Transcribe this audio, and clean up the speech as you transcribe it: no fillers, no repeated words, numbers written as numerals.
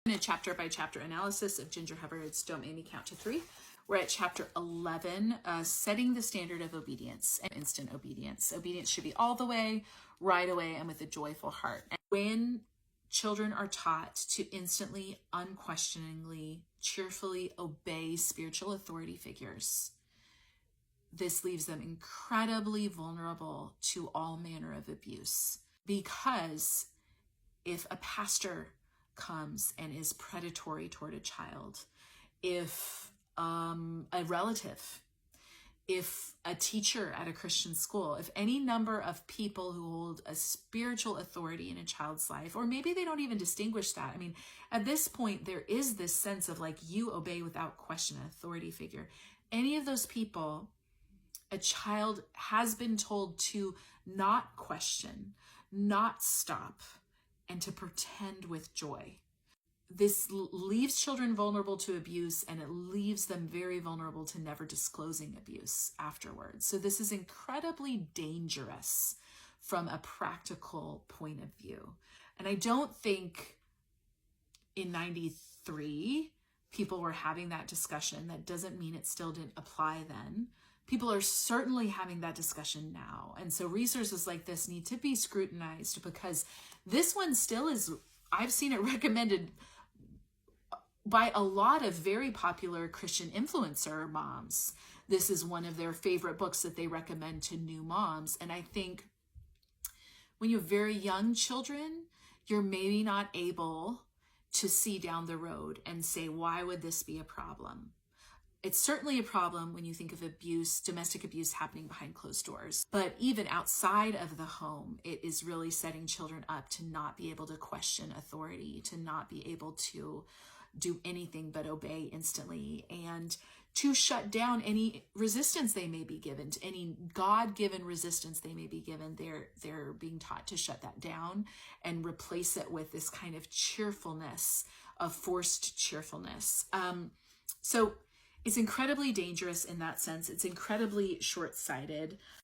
In a chapter by chapter analysis of Ginger Hubbard's Don't Make Me Count to 3. We're at chapter 11, setting the standard of obedience and instant obedience. Obedience should be all the way, right away, and with a joyful heart. And when children are taught to instantly, unquestioningly, cheerfully obey spiritual authority figures, this leaves them incredibly vulnerable to all manner of abuse. Because if a pastor comes and is predatory toward a child, if a relative, if a teacher at a Christian school, if any number of people who hold a spiritual authority in a child's life, or maybe they don't even distinguish that. I mean, at this point, there is this sense of like, you obey without question an authority figure. Any of those people, a child has been told to not question, not stop, and to pretend with joy. This leaves children vulnerable to abuse, and it leaves them very vulnerable to never disclosing abuse afterwards. So this is incredibly dangerous from a practical point of view. And I don't think in 93 people were having that discussion. That doesn't mean it still didn't apply then. People are certainly having that discussion now. And so resources like this need to be scrutinized, because this one still is, I've seen it recommended by a lot of very popular Christian influencer moms. This is one of their favorite books that they recommend to new moms. And I think when you have very young children, you're maybe not able to see down the road and say, why would this be a problem? It's certainly a problem when you think of abuse, domestic abuse happening behind closed doors. But even outside of the home, it is really setting children up to not be able to question authority, to not be able to do anything but obey instantly, and to shut down any resistance they may be given, to any God-given resistance they may be given. They're being taught to shut that down and replace it with this kind of cheerfulness, of forced cheerfulness. So it's incredibly dangerous in that sense. It's incredibly short-sighted.